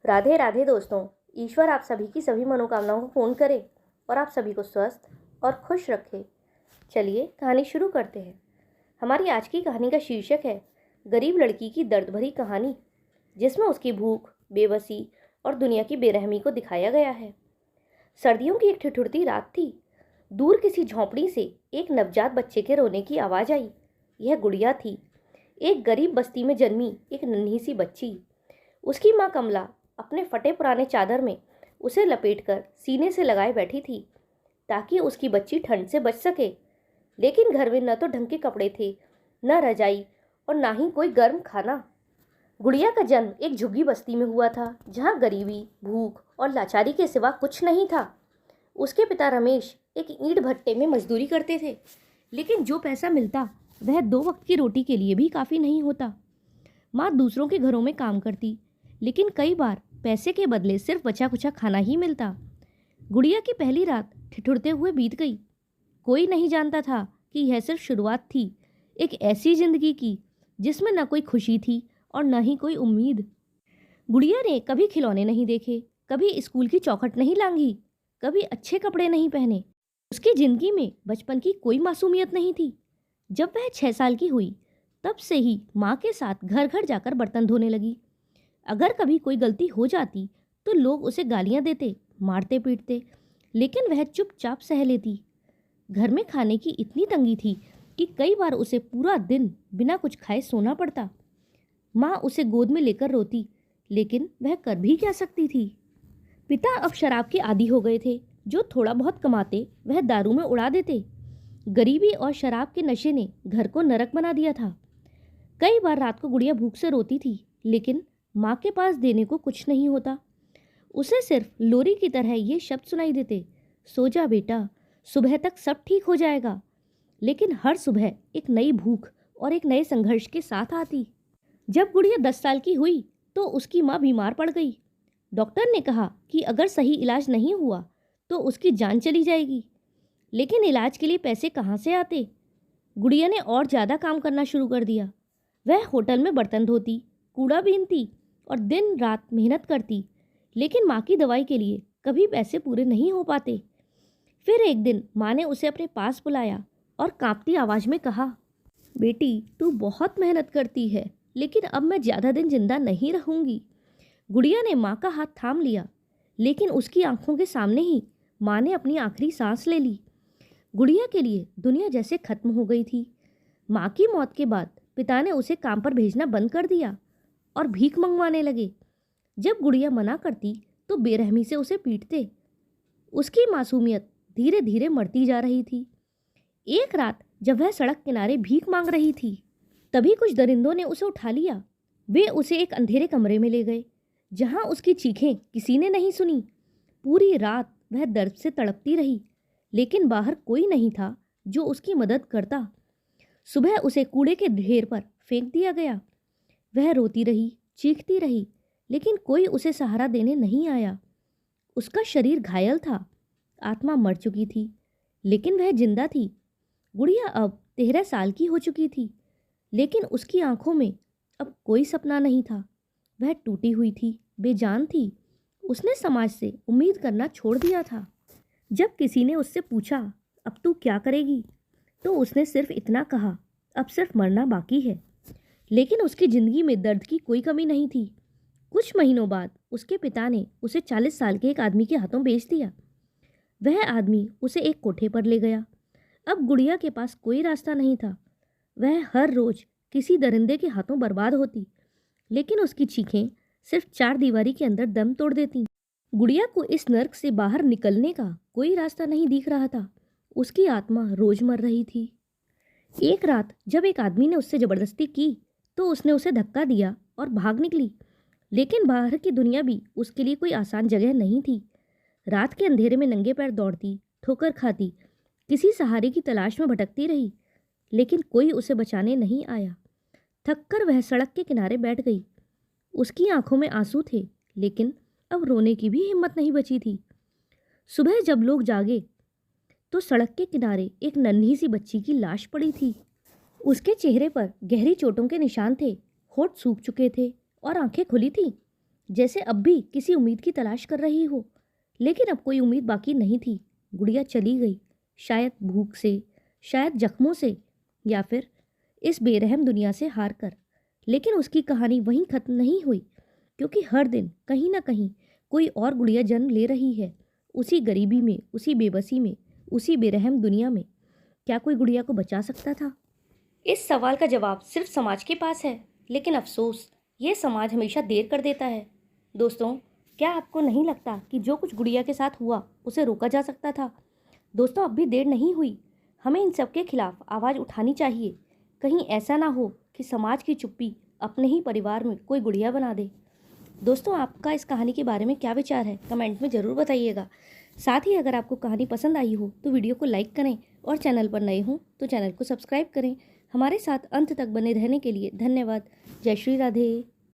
राधे राधे दोस्तों। ईश्वर आप सभी की सभी मनोकामनाओं को पूर्ण करे और आप सभी को स्वस्थ और खुश रखे। चलिए कहानी शुरू करते हैं। हमारी आज की कहानी का शीर्षक है गरीब लड़की की दर्द भरी कहानी, जिसमें उसकी भूख, बेबसी और दुनिया की बेरहमी को दिखाया गया है। सर्दियों की एक ठिठुरती रात थी। दूर किसी झोंपड़ी से एक नवजात बच्चे के रोने की आवाज़ आई। यह गुड़िया थी, एक गरीब बस्ती में जन्मी एक नन्ही सी बच्ची। उसकी माँ कमला अपने फटे पुराने चादर में उसे लपेटकर सीने से लगाए बैठी थी ताकि उसकी बच्ची ठंड से बच सके। लेकिन घर में न तो ढंग के कपड़े थे, न रजाई और ना ही कोई गर्म खाना। गुड़िया का जन्म एक झुग्गी बस्ती में हुआ था, जहाँ गरीबी, भूख और लाचारी के सिवा कुछ नहीं था। उसके पिता रमेश एक ईंट भट्टे में मजदूरी करते थे, लेकिन जो पैसा मिलता वह 2 वक्त की रोटी के लिए भी काफ़ी नहीं होता। माँ दूसरों के घरों में काम करती, लेकिन कई बार पैसे के बदले सिर्फ बचा कुचा खाना ही मिलता। गुड़िया की पहली रात ठिठुरते हुए बीत गई। कोई नहीं जानता था कि यह सिर्फ शुरुआत थी, एक ऐसी जिंदगी की जिसमें न कोई खुशी थी और न ही कोई उम्मीद। गुड़िया ने कभी खिलौने नहीं देखे, कभी स्कूल की चौखट नहीं लांघी, कभी अच्छे कपड़े नहीं पहने। उसकी जिंदगी में बचपन की कोई मासूमियत नहीं थी। जब वह 6 साल की हुई, तब से ही माँ के साथ घर घर जाकर बर्तन धोने लगी। अगर कभी कोई गलती हो जाती तो लोग उसे गालियां देते, मारते पीटते, लेकिन वह चुपचाप सह लेती। घर में खाने की इतनी तंगी थी कि कई बार उसे पूरा दिन बिना कुछ खाए सोना पड़ता। माँ उसे गोद में लेकर रोती, लेकिन वह कर भी क्या सकती थी। पिता अब शराब के आदी हो गए थे। जो थोड़ा बहुत कमाते वह दारू में उड़ा देते। गरीबी और शराब के नशे ने घर को नरक बना दिया था। कई बार रात को गुड़िया भूख से रोती थी, लेकिन माँ के पास देने को कुछ नहीं होता। उसे सिर्फ लोरी की तरह ये शब्द सुनाई देते, सो जा बेटा, सुबह तक सब ठीक हो जाएगा। लेकिन हर सुबह एक नई भूख और एक नए संघर्ष के साथ आती। जब गुड़िया 10 साल की हुई तो उसकी माँ बीमार पड़ गई। डॉक्टर ने कहा कि अगर सही इलाज नहीं हुआ तो उसकी जान चली जाएगी। लेकिन इलाज के लिए पैसे कहाँ से आते। गुड़िया ने और ज़्यादा काम करना शुरू कर दिया। वह होटल में बर्तन धोती, कूड़ा बीनती और दिन रात मेहनत करती, लेकिन माँ की दवाई के लिए कभी पैसे पूरे नहीं हो पाते। फिर एक दिन माँ ने उसे अपने पास बुलाया और कांपती आवाज़ में कहा, बेटी तू बहुत मेहनत करती है, लेकिन अब मैं ज़्यादा दिन जिंदा नहीं रहूँगी। गुड़िया ने माँ का हाथ थाम लिया, लेकिन उसकी आंखों के सामने ही माँ ने अपनी आखिरी सांस ले ली। गुड़िया के लिए दुनिया जैसे खत्म हो गई थी। माँ की मौत के बाद पिता ने उसे काम पर भेजना बंद कर दिया और भीख मंगवाने लगे। जब गुड़िया मना करती तो बेरहमी से उसे पीटते। उसकी मासूमियत धीरे धीरे मरती जा रही थी। एक रात जब वह सड़क किनारे भीख मांग रही थी, तभी कुछ दरिंदों ने उसे उठा लिया। वे उसे एक अंधेरे कमरे में ले गए, जहां उसकी चीखें किसी ने नहीं सुनी। पूरी रात वह दर्द से तड़पती रही, लेकिन बाहर कोई नहीं था जो उसकी मदद करता। सुबह उसे कूड़े के ढेर पर फेंक दिया गया। वह रोती रही, चीखती रही, लेकिन कोई उसे सहारा देने नहीं आया। उसका शरीर घायल था, आत्मा मर चुकी थी, लेकिन वह जिंदा थी। गुड़िया अब 13 साल की हो चुकी थी, लेकिन उसकी आंखों में अब कोई सपना नहीं था। वह टूटी हुई थी, बेजान थी। उसने समाज से उम्मीद करना छोड़ दिया था। जब किसी ने उससे पूछा, अब तू क्या करेगी, तो उसने सिर्फ इतना कहा, अब सिर्फ मरना बाकी है। लेकिन उसकी ज़िंदगी में दर्द की कोई कमी नहीं थी। कुछ महीनों बाद उसके पिता ने उसे 40 साल के एक आदमी के हाथों बेच दिया। वह आदमी उसे एक कोठे पर ले गया। अब गुड़िया के पास कोई रास्ता नहीं था। वह हर रोज किसी दरिंदे के हाथों बर्बाद होती, लेकिन उसकी चीखें सिर्फ 4 दीवारी के अंदर दम तोड़ देती। गुड़िया को इस नर्क से बाहर निकलने का कोई रास्ता नहीं दिख रहा था। उसकी आत्मा रोज मर रही थी। एक रात जब एक आदमी ने उससे ज़बरदस्ती की तो उसने उसे धक्का दिया और भाग निकली। लेकिन बाहर की दुनिया भी उसके लिए कोई आसान जगह नहीं थी। रात के अंधेरे में नंगे पैर दौड़ती, ठोकर खाती, किसी सहारे की तलाश में भटकती रही, लेकिन कोई उसे बचाने नहीं आया। थककर वह सड़क के किनारे बैठ गई। उसकी आंखों में आंसू थे, लेकिन अब रोने की भी हिम्मत नहीं बची थी। सुबह जब लोग जागे तो सड़क के किनारे एक नन्ही सी बच्ची की लाश पड़ी थी। उसके चेहरे पर गहरी चोटों के निशान थे, होठ सूख चुके थे और आंखें खुली थी। जैसे अब भी किसी उम्मीद की तलाश कर रही हो। लेकिन अब कोई उम्मीद बाकी नहीं थी। गुड़िया चली गई, शायद भूख से, शायद जख्मों से, या फिर इस बेरहम दुनिया से हार कर। लेकिन उसकी कहानी वहीं खत्म नहीं हुई, क्योंकि हर दिन कहीं ना कहीं कोई और गुड़िया जन्म ले रही है, उसी गरीबी में, उसी बेबसी में, उसी बेरहम दुनिया में। क्या कोई गुड़िया को बचा सकता था? इस सवाल का जवाब सिर्फ समाज के पास है, लेकिन अफसोस ये समाज हमेशा देर कर देता है। दोस्तों, क्या आपको नहीं लगता कि जो कुछ गुड़िया के साथ हुआ उसे रोका जा सकता था? दोस्तों, अब भी देर नहीं हुई। हमें इन सब के खिलाफ आवाज़ उठानी चाहिए। कहीं ऐसा ना हो कि समाज की चुप्पी अपने ही परिवार में कोई गुड़िया बना दे। दोस्तों, आपका इस कहानी के बारे में क्या विचार है, कमेंट में ज़रूर बताइएगा। साथ ही अगर आपको कहानी पसंद आई हो तो वीडियो को लाइक करें, और चैनल पर नए हों तो चैनल को सब्सक्राइब करें। हमारे साथ अंत तक बने रहने के लिए धन्यवाद। जय श्री राधे।